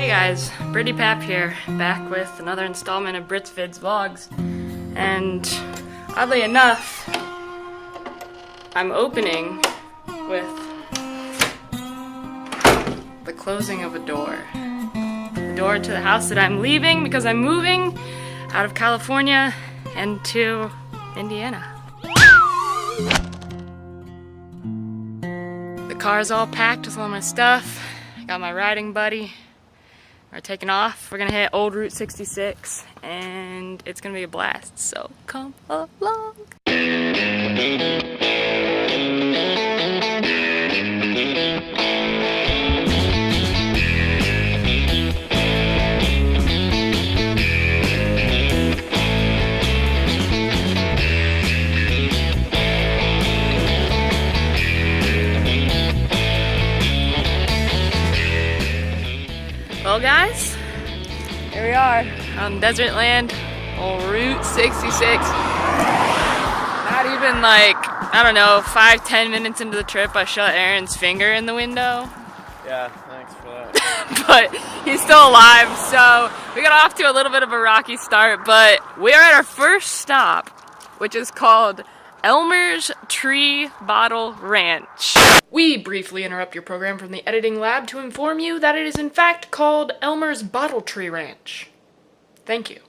Hey guys, Brittany Papp here, back with another installment of Brit's Vids Vlogs. And oddly enough, I'm opening with the closing of a door. The door to the house that I'm leaving because I'm moving out of California and to Indiana. The car's all packed with all my stuff. I got my riding buddy. We're taking off. We're gonna hit old Route 66 and it's gonna be a blast, so come along. Well guys, here we are on desert land, on Route 66. Not even like, I don't know, 5-10 minutes into the trip I shot Aaron's finger in the window. Yeah, thanks for that. But he's still alive, so we got off to a little bit of a rocky start, but we are at our first stop, which is called Elmer's Tree Bottle Ranch. We briefly interrupt your program from the editing lab to inform you that it is in fact called Elmer's Bottle Tree Ranch. Thank you.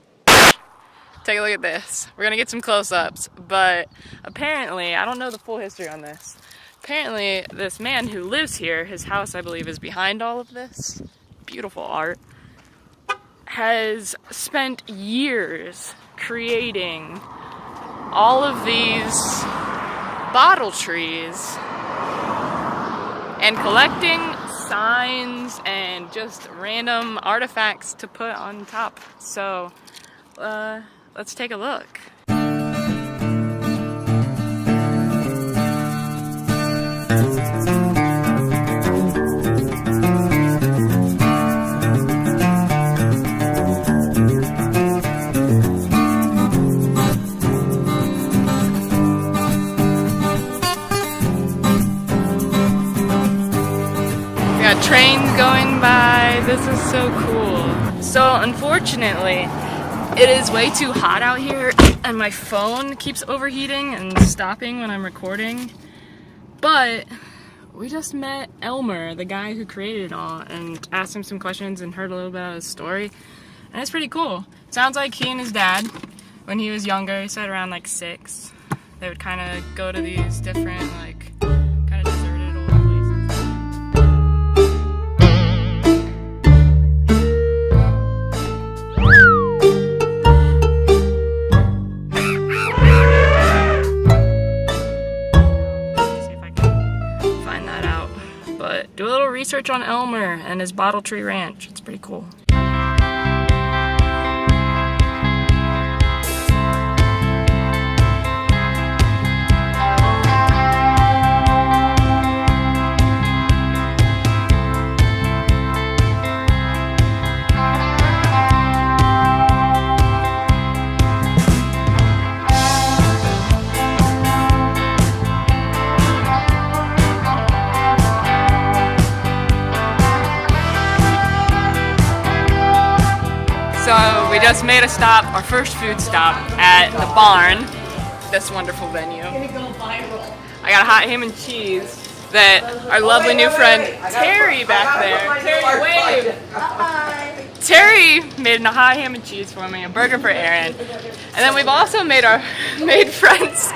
Take a look at this. We're gonna get some close-ups, but apparently, I don't know the full history on this. Apparently, this man who lives here, his house I believe is behind all of this, beautiful art, has spent years creating all of these bottle trees and collecting signs and just random artifacts to put on top. So, let's take a look. Trains going by. This is so cool. So unfortunately, it is way too hot out here and my phone keeps overheating and stopping when I'm recording. But we just met Elmer, the guy who created it all, and asked him some questions and heard a little bit of his story. And it's pretty cool. Sounds like he and his dad, when he was younger, he said around like 6, they would kind of go to these different like kind of deserted old places. Do a little research on Elmer and his Bottle Tree Ranch. It's pretty cool. So we just made a stop, our first food stop, at the barn, this wonderful venue. I got a hot ham and cheese that our lovely new friend Terry back there, Terry wave! Terry made a hot ham and cheese for me, a burger for Aaron. And then we've also made friends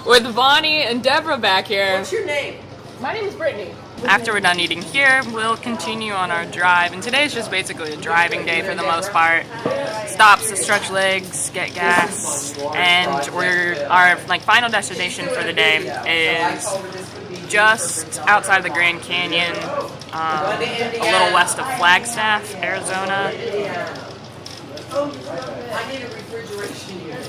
with Vonnie and Deborah back here. What's your name? My name is Brittany. After we're done eating here, we'll continue on our drive, and today's just basically a driving day for the most part. Stops to stretch legs, get gas, and our final destination for the day is just outside the Grand Canyon, a little west of Flagstaff, Arizona. I need a refrigeration unit.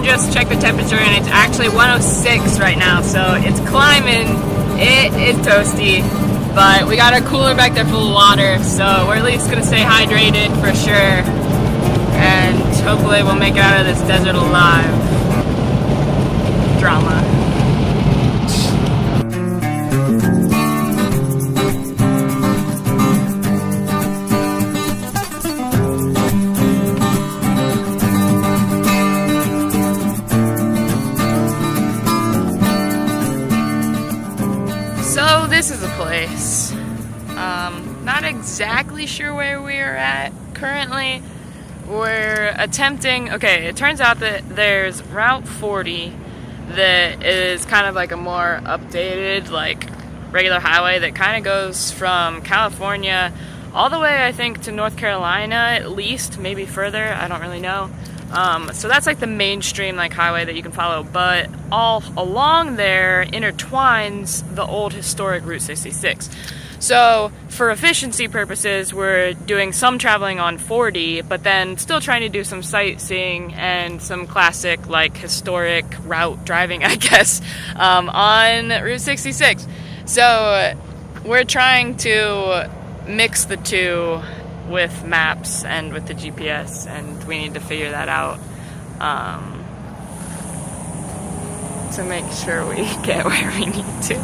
Just check the temperature and it's actually 106 right now, so it's climbing. It is toasty, but we got our cooler back there full of water, so we're at least gonna stay hydrated for sure. And Hopefully we'll make it out of this desert alive. Drama. So this is a place. Not exactly sure where we are at currently. We're attempting, okay, it turns out that there's Route 40 that is kind of like a more updated, like regular highway that kind of goes from California all the way, I think, to North Carolina at least, maybe further, I don't really know. So that's like the mainstream like highway that you can follow, but all along there intertwines the old historic Route 66. So for efficiency purposes, we're doing some traveling on 40, but then still trying to do some sightseeing and some classic like historic route driving, I guess, on Route 66. So we're trying to mix the two with maps and with the GPS, and we need to figure that out to make sure we get where we need to.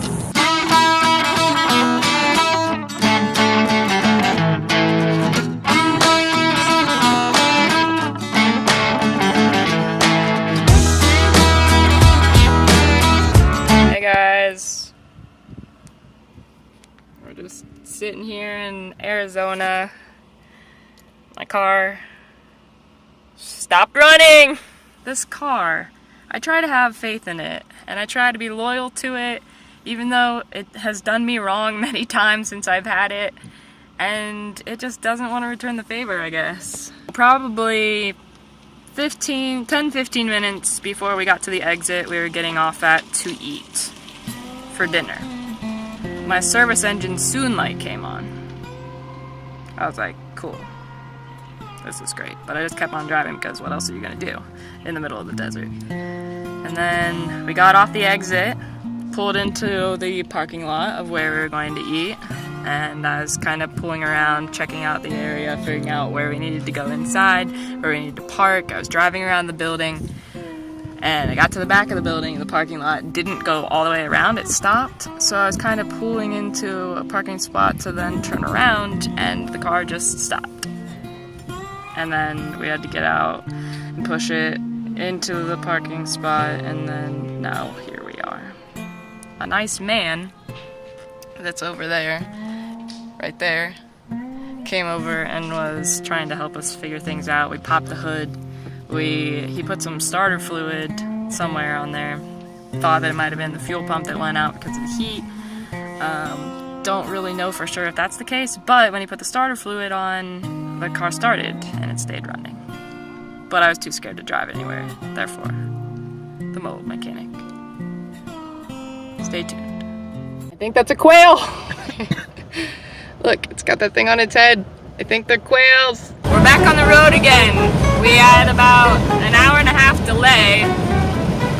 Hey guys, we're just sitting here in Arizona. My car stopped running. This car, I try to have faith in it, and I try to be loyal to it, even though it has done me wrong many times since I've had it, and it just doesn't want to return the favor, I guess. Probably 10-15 minutes before we got to the exit we were getting off at to eat for dinner. My service engine soon light came on. I was like, cool. This is great, but I just kept on driving because what else are you gonna do in the middle of the desert? And then we got off the exit, pulled into the parking lot of where we were going to eat, and I was kind of pulling around, checking out the area, figuring out where we needed to go inside, where we needed to park. I was driving around the building, and I got to the back of the building, the parking lot didn't go all the way around, it stopped, so I was kind of pulling into a parking spot to then turn around, and the car just stopped. And then we had to get out and push it into the parking spot, and then now here we are. A nice man that's over there, right there, came over and was trying to help us figure things out. We popped the hood. He put some starter fluid somewhere on there. Thought that it might have been the fuel pump that went out because of the heat. Don't really know for sure if that's the case, but when he put the starter fluid on, the car started and it stayed running. But I was too scared to drive anywhere, therefore, the mobile mechanic. Stay tuned. I think that's a quail! Look, it's got that thing on its head. I think they're quails. We're back on the road again. We had about an hour and a half delay,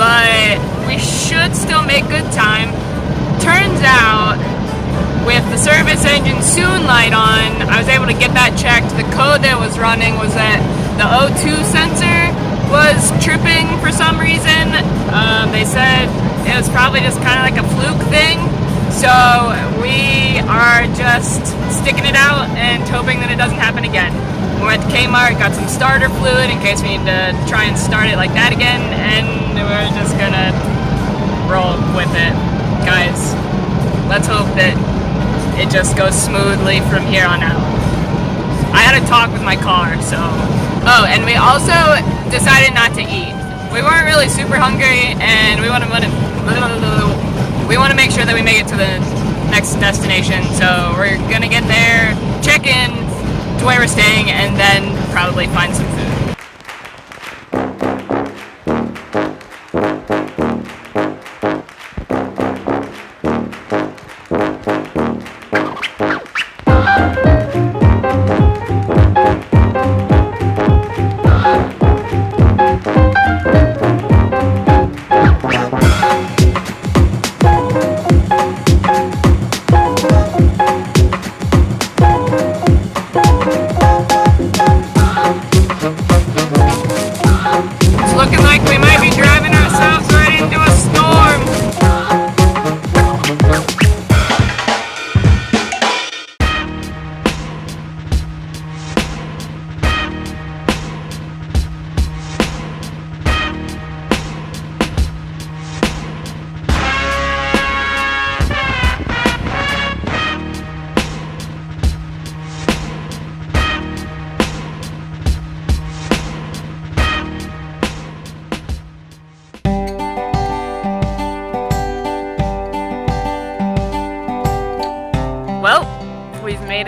but we should still make good time. Turns out, with the service engine soon light on, I was able to get that checked. The code that was running was that the O2 sensor was tripping for some reason. They said it was probably just kind of like a fluke thing. So we are just sticking it out and hoping that it doesn't happen again. We went to Kmart, got some starter fluid in case we need to try and start it like that again, and we're just gonna roll with it. Guys, let's hope that it just goes smoothly from here on out. I had a talk with my car, so... Oh, and we also decided not to eat. We weren't really super hungry, and we want to make sure that we make it to the next destination, so we're gonna get there, check in to where we're staying, and then probably find some food.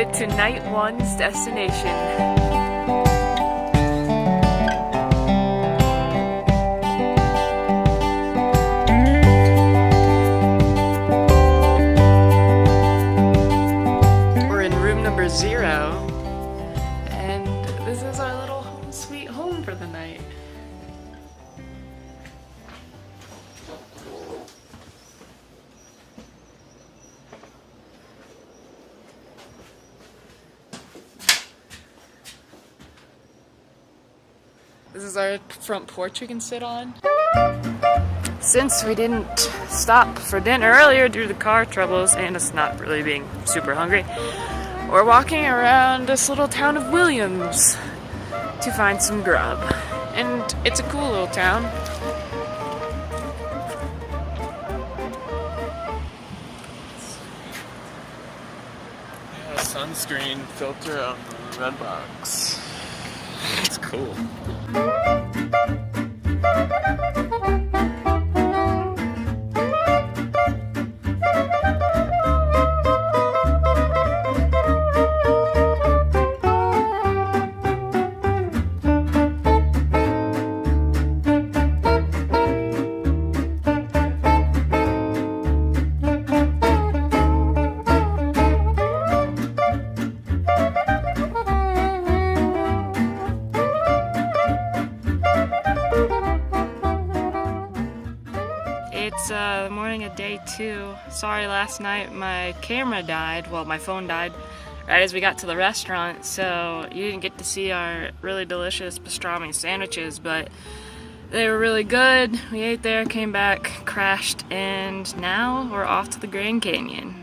it to night one's destination. Number 0, and this is our little home sweet home for the night. This is our front porch we can sit on. Since we didn't stop for dinner earlier due to the car troubles and us not really being super hungry, we're walking around this little town of Williams to find some grub. And it's a cool little town. Yeah, sunscreen filter on the red box. It's cool. It's the morning of day 2. Sorry, last night my camera died, well my phone died, right as we got to the restaurant, so you didn't get to see our really delicious pastrami sandwiches, but they were really good. We ate there, came back, crashed, and now we're off to the Grand Canyon.